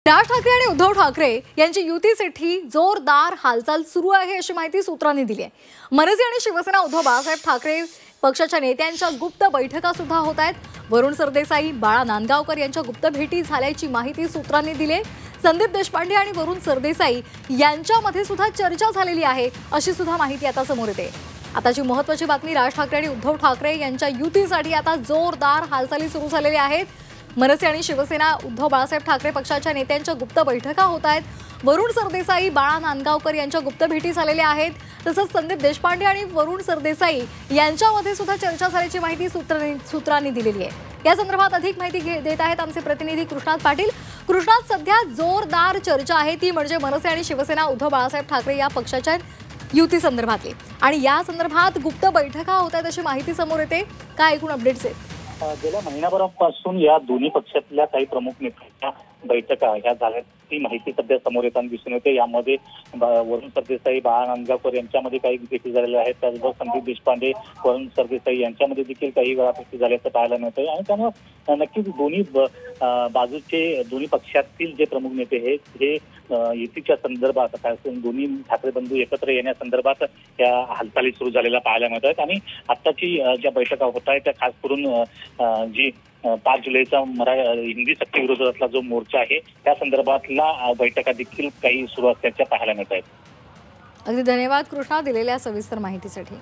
राज ठाकरे आणि उद्धव ठाकरे यांची युतीसाठी जोरदार हालचाल सुरू आहे अशी माहिती सूत्रांनी दिली आहे। मनसे आणि शिवसेना उद्धव बाळासाहेब ठाकरे पक्षाच्या नेत्यांच्या गुप्त बैठका सुद्धा होत आहेत। वरुण सरदेसाई, बाळा नांदगावकर यांच्या गुप्त भेटी झाल्याची माहिती सूत्रांनी दिली आहे। संदीप देशपांडे आणि वरुण सरदेसाई यांच्यामध्ये सुद्धा चर्चा झालेली आहे अशी सुद्धा माहिती आता समोर येते। आताची महत्त्वाची बातमी, राज ठाकरे आणि उद्धव ठाकरे यांच्या युतीसाठी आता जोरदार हालचाली सुरू झालेल्या आहेत। मनसे आणि शिवसेना उद्धव बाळासाहेब ठाकरे पक्षाच्या नेत्यांच्या गुप्त बैठका होत आहेत। वरुण सरदेसाई, बाळा नांदगावकर यांच्या गुप्त भेटी झालेल्या आहेत। तसंच संदीप देशपांडे आणि वरुण सरदेसाई यांच्यामध्ये सुद्धा चर्चा झाल्याची माहिती सूत्रांनी दिलेली आहे। या संदर्भात अधिक माहिती देत आहेत आमचे प्रतिनिधी कृष्णात पाटील। कृष्णात, सध्या जोरदार चर्चा आहे ती म्हणजे मनसे आणि शिवसेना उद्धव बाळासाहेब ठाकरे या पक्षाच्या युती संदर्भातली, आणि या संदर्भात गुप्त बैठका होत आहेत अशी माहिती समोर येते। काय एकूण अपडेट्स आहेत? गेल्या महिनाभरापासून या दोन्ही पक्षातल्या काही प्रमुख नेत्यांच्या बैठका ह्या झाल्या, ती माहिती सध्या समोर येताना दिसून येते। यामध्ये वरुण सरदेसाई, बाळा नांदगावकर यांच्यामध्ये काही भेटी झालेल्या आहेत। त्याचबरोबर संदीप देशपांडे, वरुण सरदेसाई यांच्यामध्ये देखील काही वेळा भेटी झाल्याचं पाहायला मिळतंय, आणि त्यामुळे नक्कीच दोन्ही बाजूचे दोन्ही पक्षातील जे प्रमुख नेते आहेत हे युतीच्या संदर्भात दोन्ही ठाकरे बंधू एकत्र येण्यासंदर्भात या हालचाली सुरू झालेल्या पाहायला मिळत आहेत। आणि आत्ताची ज्या बैठका होत आहेत त्या खास करून जी 5 जुलैचा हिंदी सक्ती विरोधातला जो मोर्चा आहे त्या संदर्भातला बैठका देखील काही सुरू असल्याच्या पाहायला मिळत आहेत। अगदी धन्यवाद कृष्णा दिलेल्या सविस्तर माहितीसाठी।